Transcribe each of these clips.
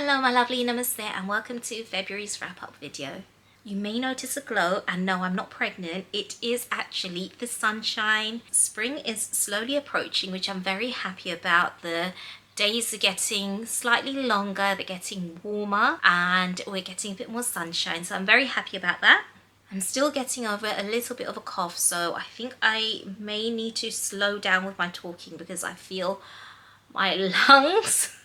Hello my lovely Namaste and welcome to February's wrap-up video. You may notice a glow, and no, I'm not pregnant. It is actually the sunshine. Spring is slowly approaching, which I'm very happy about. The days are getting slightly longer, they're getting warmer, and we're getting a bit more sunshine, so I'm very happy about that. I'm still getting over a little bit of a cough, so I think I may need to slow down with my talking because I feel my lungs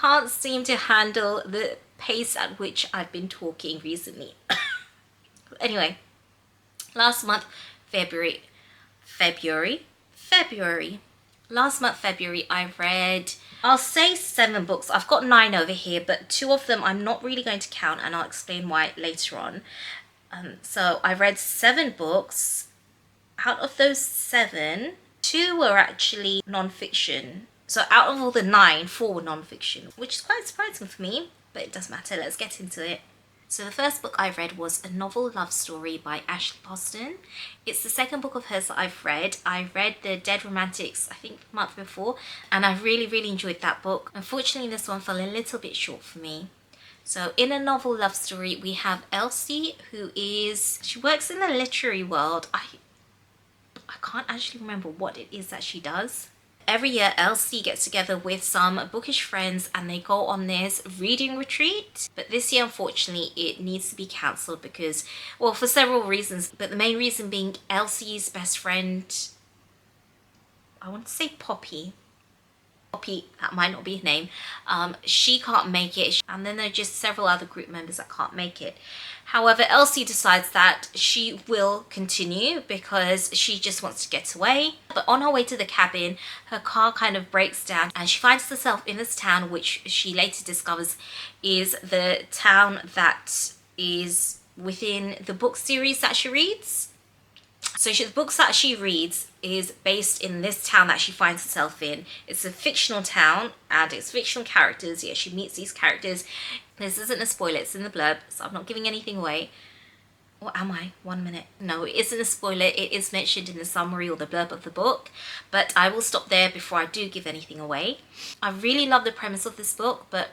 can't seem to handle the pace at which I've been talking recently. Anyway, last month, February. Last month, February, I read, I'll say 7 books. I've got 9 over here, but 2 of them I'm not really going to count, and I'll explain why later on. So I read 7 books. Out of those 7, 2 were actually non-fiction. So out of all the 9, 4 were non-fiction, which is quite surprising for me, but it doesn't matter. Let's get into it. So the first book I read was a novel love story by Ashley Poston. It's the second book of hers that I've read. I read The Dead Romantics, I think the month before, and I really enjoyed that book. Unfortunately, this one fell a little bit short for me. So in a novel love story, we have Elsie, she works in the literary world. I can't actually remember what it is that she does. Every year, Elsie gets together with some bookish friends and they go on this reading retreat. But this year, unfortunately, it needs to be cancelled because, well, for several reasons. But the main reason being Elsie's best friend, I want to say Poppy, that might not be her name, she can't make it, and then there are just several other group members that can't make it. However, Elsie decides that she will continue because she just wants to get away. But on her way to the cabin, her car kind of breaks down and she finds herself in this town, which she later discovers is the town that is within the book series that she reads. So the books that she reads is based in this town that she finds herself in. It's a fictional town and it's fictional characters. Yeah, she meets these characters. This isn't a spoiler, it's in the blurb, so I'm not giving anything away. Or am I? 1 minute. No, it isn't a spoiler. It is mentioned in the summary or the blurb of the book, but I will stop there before I do give anything away. I really love the premise of this book, but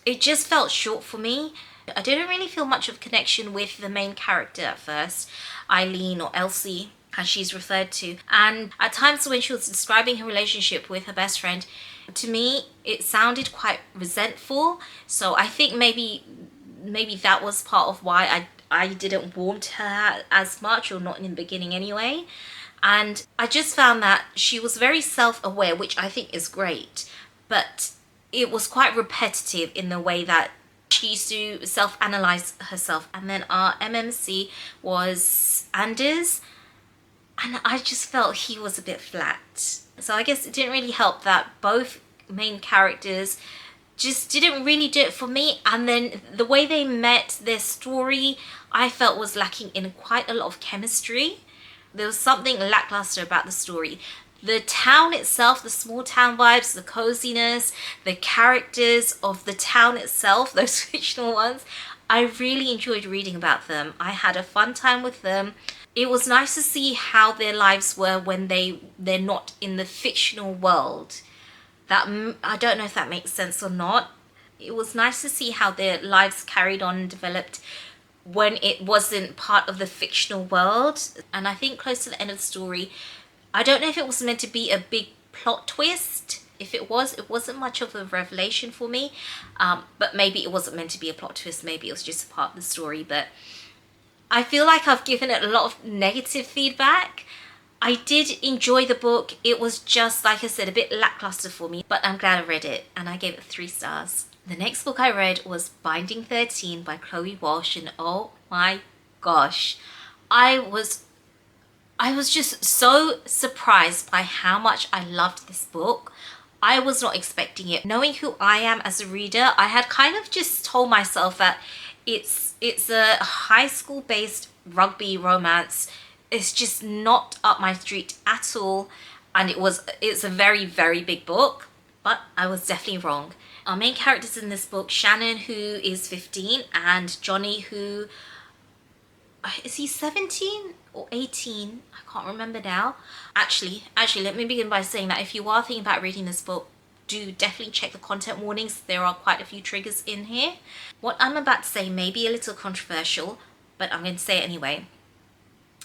it just felt short for me. I didn't really feel much of a connection with the main character at first, Eileen, or Elsie as she's referred to, and at times when she was describing her relationship with her best friend, to me it sounded quite resentful. So I think maybe that was part of why I didn't warm to her as much, or not in the beginning anyway. And I just found that she was very self-aware, which I think is great, but it was quite repetitive in the way that she used to self-analyze herself. And then our MMC was Anders, and I just felt he was a bit flat. So I guess it didn't really help that both main characters just didn't really do it for me. And then the way they met, their story, I felt was lacking in quite a lot of chemistry. There was something lackluster about the story. The town itself, the small town vibes, the coziness, the characters of the town itself, those fictional ones, I really enjoyed reading about them. I had a fun time with them. It was nice to see how their lives were when they're not in the fictional world. That, I don't know if that makes sense or not. It was nice to see how their lives carried on and developed when it wasn't part of the fictional world. And I think close to the end of the story, I don't know if it was meant to be a big plot twist. If it was, it wasn't much of a revelation for me. But maybe it wasn't meant to be a plot twist. Maybe it was just a part of the story. But I feel like I've given it a lot of negative feedback. I did enjoy the book. It was just, like I said, a bit lackluster for me. But I'm glad I read it, and I gave it 3 stars. The next book I read was Binding 13 by Chloe Walsh, and oh my gosh, I was just so surprised by how much I loved this book. I was not expecting it. Knowing who I am as a reader, I had kind of just told myself that it's a high school based rugby romance. It's just not up my street at all, and it's a very big book, but I was definitely wrong. Our main characters in this book, Shannon, who is 15, and Johnny, who is he 17 or 18? I can't remember now. Actually, let me begin by saying that if you are thinking about reading this book, do definitely check the content warnings. There are quite a few triggers in here. What I'm about to say may be a little controversial, but I'm going to say it anyway.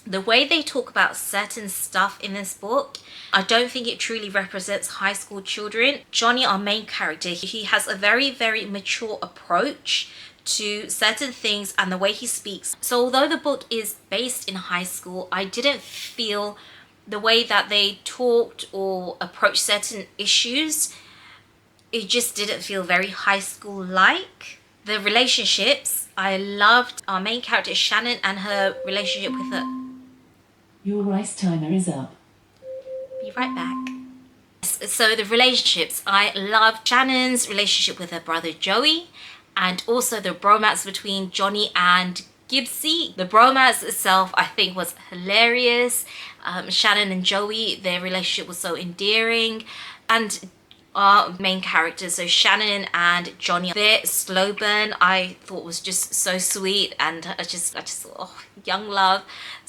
The way they talk about certain stuff in this book, I don't think it truly represents high school children. Johnny, our main character, he has a very, very mature approach to certain things and the way he speaks. So although the book is based in high school, I didn't feel the way that they talked or approached certain issues, it just didn't feel very high school-like. The relationships, I loved our main character Shannon and her relationship with her. Your rice timer is up. Be right back. So the relationships, I loved Shannon's relationship with her brother Joey, and also the bromance between Johnny and Gibbsy. The bromance itself I think was hilarious. Shannon and Joey, their relationship was so endearing. And our main characters, so Shannon and Johnny, their slow burn I thought was just so sweet, and I just oh, young love.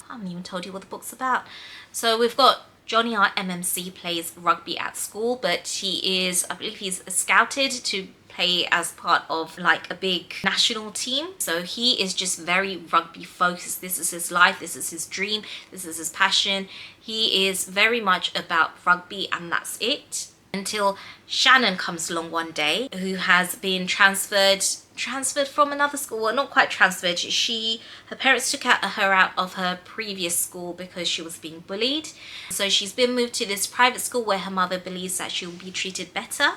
I haven't even told you what the book's about. So we've got Johnny, our MMC, plays rugby at school, but he is, I believe he's scouted to play as part of like a big national team. So he is just very rugby focused. This is his life, this is his dream, this is his passion. He is very much about rugby and that's it. Until Shannon comes along one day, who has been transferred from another school. Well, not quite transferred. Her parents took her out of her previous school because she was being bullied. So she's been moved to this private school where her mother believes that she will be treated better.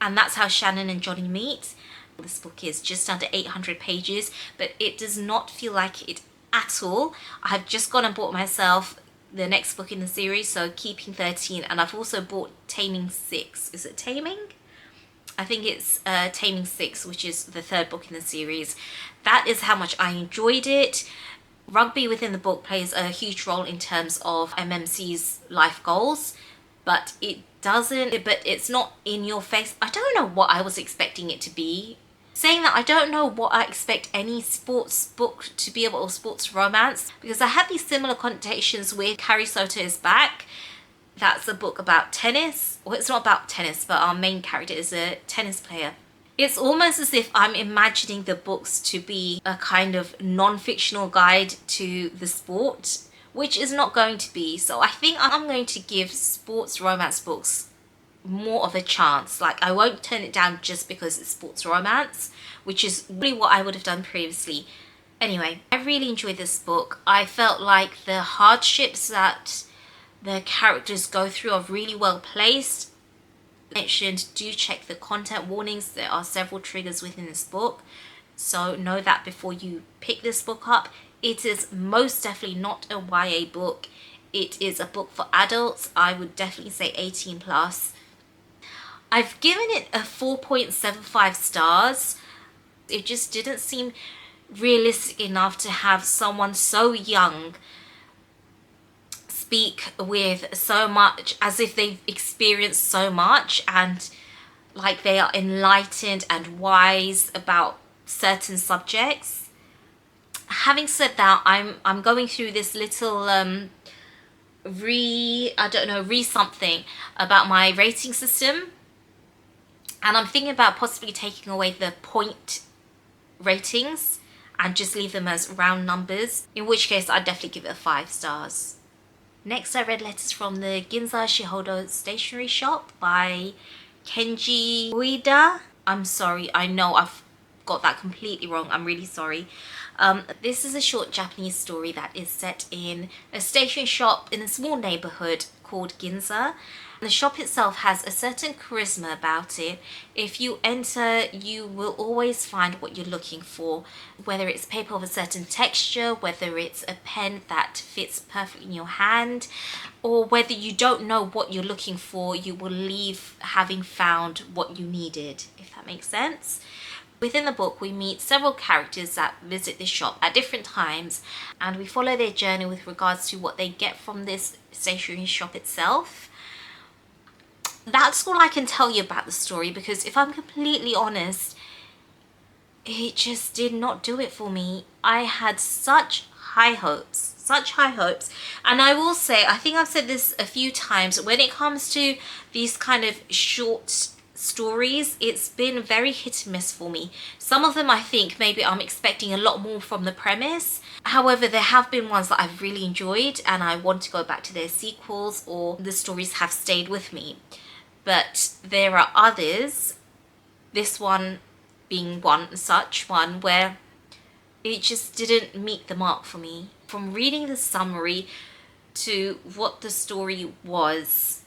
And that's how Shannon and Johnny meet. This book is just under 800 pages, but it does not feel like it at all. I've just gone and bought myself the next book in the series, so Keeping 13, and I've also bought Taming 6. Is it Taming? I think it's Taming 6, which is the third book in the series. That is how much I enjoyed it. Rugby within the book plays a huge role in terms of MMC's life goals, but it's not in your face. I don't know what I was expecting it to be. Saying that, I don't know what I expect any sports book to be about, or sports romance, because I had these similar connotations with Carrie Soto is Back. That's a book about tennis. Well, it's not about tennis, but our main character is a tennis player. It's almost as if I'm imagining the books to be a kind of non-fictional guide to the sport, which is not going to be. So I think I'm going to give sports romance books more of a chance. Like, I won't turn it down just because it's sports romance, which is really what I would have done previously. Anyway, I really enjoyed this book. I felt like the hardships that the characters go through are really well placed. Mentioned, do check the content warnings. There are several triggers within this book, so know that before you pick this book up. It is most definitely not a YA book. It is a book for adults. I would definitely say 18 plus. I've given it a 4.75 stars. It just didn't seem realistic enough to have someone so young speak with so much, as if they've experienced so much and like they are enlightened and wise about certain subjects. Having said that, I'm going through this little something about my rating system, and I'm thinking about possibly taking away the point ratings and just leave them as round numbers, in which case I'd definitely give it 5 stars. Next, I read Letters from the Ginza Shihodo Stationery Shop by Kenji Ueda. I'm sorry, I know I've got that completely wrong. I'm really sorry. This is a short Japanese story that is set in a stationery shop in a small neighborhood called Ginza. The shop itself has a certain charisma about it. If you enter, you will always find what you're looking for, whether it's paper of a certain texture, whether it's a pen that fits perfectly in your hand, or whether you don't know what you're looking for, you will leave having found what you needed, if that makes sense. Within the book, we meet several characters that visit this shop at different times, and we follow their journey with regards to what they get from this stationery shop itself. That's all I can tell you about the story, because if I'm completely honest, it just did not do it for me. I had such high hopes such high hopes. And I will say, I think I've said this a few times, when it comes to these kind of short stories, it's been very hit and miss for me. Some of them I think maybe I'm expecting a lot more from the premise. However, there have been ones that I've really enjoyed and I want to go back to their sequels, or the stories have stayed with me. But there are others, this one being one such one, where it just didn't meet the mark for me. From reading the summary to what the story was,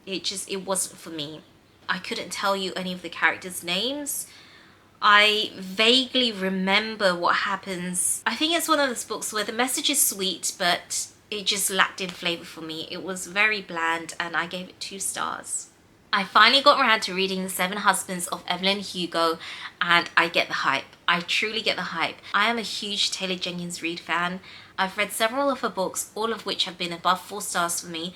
it wasn't for me. I couldn't tell you any of the characters' names. I vaguely remember what happens. I think it's one of those books where the message is sweet, but it just lacked in flavour for me. It was very bland and I gave it 2 stars. I finally got around to reading The 7 Husbands of Evelyn Hugo, and I get the hype. I truly get the hype. I am a huge Taylor Jenkins Reid fan. I've read several of her books, all of which have been above 4 stars for me.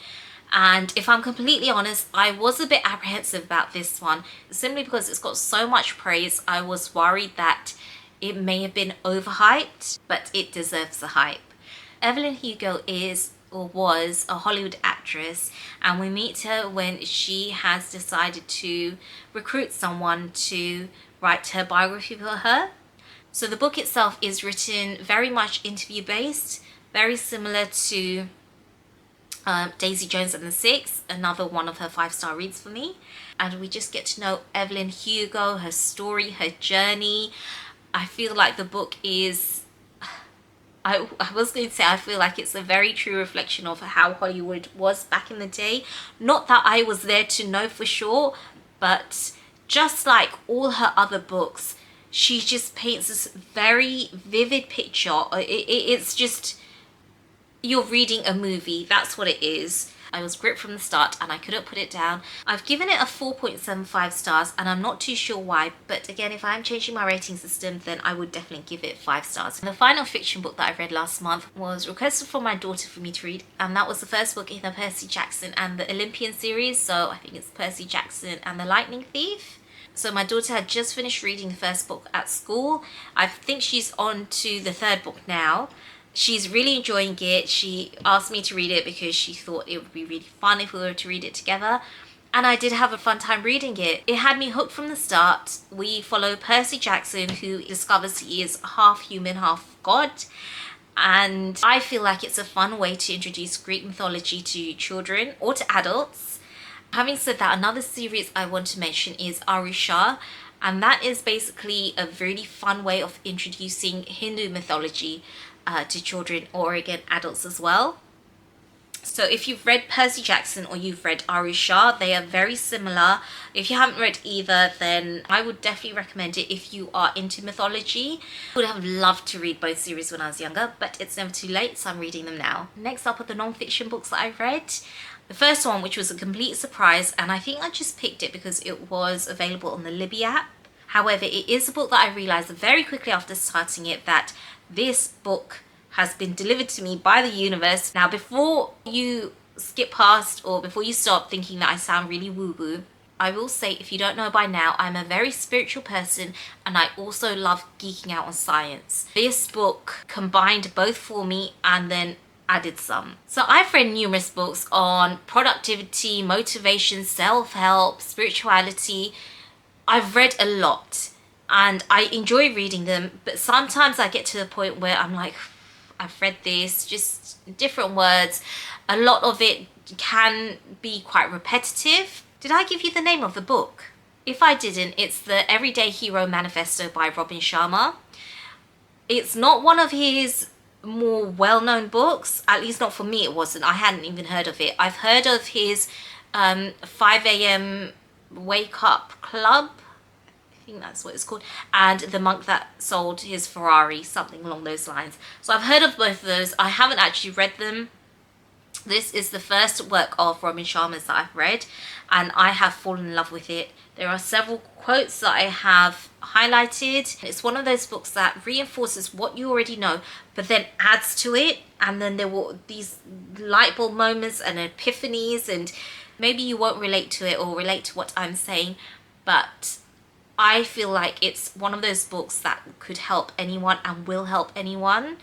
And if I'm completely honest, I was a bit apprehensive about this one, simply because it's got so much praise. I was worried that it may have been overhyped, but it deserves the hype. Evelyn Hugo is or was a Hollywood actress, and we meet her when she has decided to recruit someone to write her biography for her. So the book itself is written very much interview based, very similar to Daisy Jones and the Six, another one of her 5-star reads for me. And we just get to know Evelyn Hugo, her story, her journey. I feel like the book is, I was going to say, I feel like it's a very true reflection of how Hollywood was back in the day. Not that I was there to know for sure, but just like all her other books, she just paints this very vivid picture. It's just, you're reading a movie, that's what it is. I was gripped from the start and I couldn't put it down. I've given it a 4.75 stars and I'm not too sure why, but again, if I'm changing my rating system, then I would definitely give it 5 stars. And the final fiction book that I read last month was requested from my daughter for me to read, and that was the first book in the Percy Jackson and the Olympian series, so I think it's Percy Jackson and the Lightning Thief. So my daughter had just finished reading the first book at school. I think she's on to the 3rd book now. She's really enjoying it. She asked me to read it because she thought it would be really fun if we were to read it together. And I did have a fun time reading it. It had me hooked from the start. We follow Percy Jackson, who discovers he is half human, half god. And I feel like it's a fun way to introduce Greek mythology to children or to adults. Having said that, another series I want to mention is Arusha. And that is basically a really fun way of introducing Hindu mythology to children, or again adults as well. So if you've read Percy Jackson or you've read Arusha, they are very similar. If you haven't read either, then I would definitely recommend it if you are into mythology. I would have loved to read both series when I was younger, but it's never too late, so I'm reading them now. Next up are the non-fiction books that I've read. The first one, which was a complete surprise, and I think I just picked it because it was available on the Libby app. However, it is a book that I realised very quickly after starting it that this book has been delivered to me by the universe. Now, before you skip past or before you stop thinking that I sound really woo-woo, I will say, if you don't know by now, I'm a very spiritual person and I also love geeking out on science. This book combined both for me and then added some. So I've read numerous books on productivity, motivation, self-help, spirituality. I've read a lot and I enjoy reading them, but sometimes I get to the point where I'm like, I've read this, just different words. A lot of it can be quite repetitive. Did I give you the name of the book? If I didn't, it's the Everyday Hero Manifesto by Robin Sharma. It's not one of his more well-known books, at least not for me it wasn't. I hadn't even heard of it. I've heard of his 5 a.m. Wake Up Club, I think that's what it's called, and The Monk That Sold His Ferrari, something along those lines. So I've heard of both of those. I haven't actually read them. This is the first work of Robin Sharma's that I've read, and I have fallen in love with it. There are several quotes that I have highlighted. It's one of those books that reinforces what you already know, but then adds to it, and then there were these light bulb moments and epiphanies, and maybe you won't relate to it or relate to what I'm saying, but I feel like it's one of those books that could help anyone and will help anyone.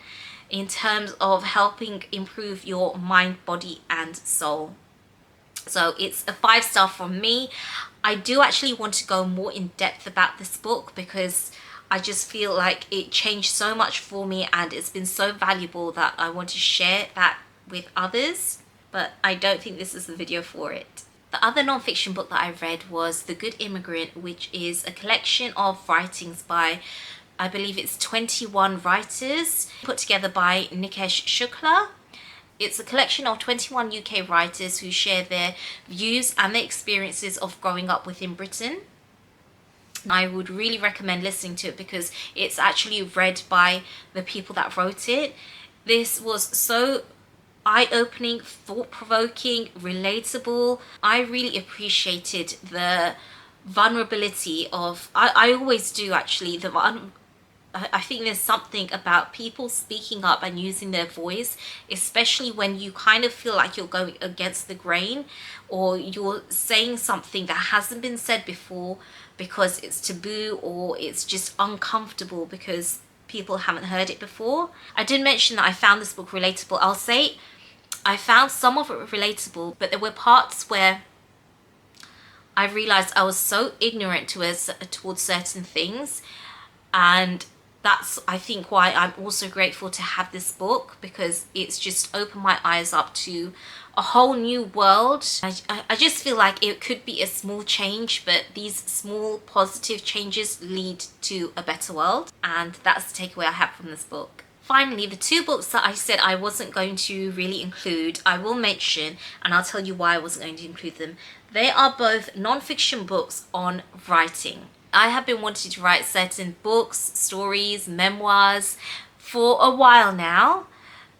in terms of helping improve your mind, body and soul. So it's a 5-star from me. I do actually want to go more in depth about this book because I just feel like it changed so much for me and it's been so valuable that I want to share that with others, but I don't think this is the video for it. The other non-fiction book that I read was The Good Immigrant, which is a collection of writings by, I believe it's 21 writers, put together by Nikesh Shukla. It's a collection of 21 UK writers who share their views and their experiences of growing up within Britain. I would really recommend listening to it because it's actually read by the people that wrote it. This was so eye-opening, thought-provoking, relatable. I really appreciated the vulnerability of, I always do actually, I think there's something about people speaking up and using their voice, especially when you kind of feel like you're going against the grain or you're saying something that hasn't been said before because it's taboo or it's just uncomfortable because people haven't heard it before. I did mention that I found this book relatable. I'll say I found some of it relatable, but there were parts where I realized I was so ignorant towards certain things, and that's, I think, why I'm also grateful to have this book, because it's just opened my eyes up to a whole new world. I just feel like it could be a small change, but these small positive changes lead to a better world, and that's the takeaway I have from this book. Finally, the 2 books that I said I wasn't going to really include, I will mention, and I'll tell you why I wasn't going to include them. They are both non-fiction books on writing. I have been wanting to write certain books, stories, memoirs for a while now,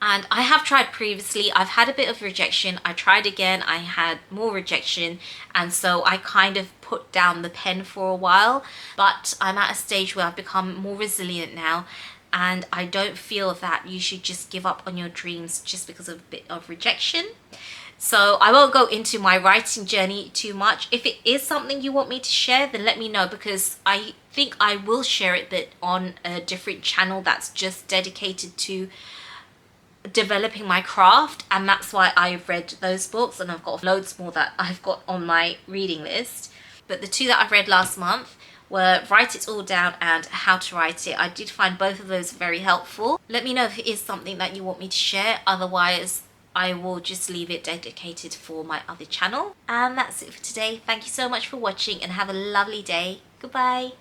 and I have tried previously. I've had a bit of rejection. I tried again, I had more rejection, and so I kind of put down the pen for a while, but I'm at a stage where I've become more resilient now, and I don't feel that you should just give up on your dreams just because of a bit of rejection. So I won't go into my writing journey too much. If it is something you want me to share, then let me know, because I think I will share it, but on a different channel that's just dedicated to developing my craft, and that's why I've read those books, and I've got loads more that I've got on my reading list. But the 2 that I read last month were Write It All Down and How to Write It. I did find both of those very helpful. Let me know if it is something that you want me to share. Otherwise, I will just leave it dedicated for my other channel. And that's it for today. Thank you so much for watching and have a lovely day. Goodbye.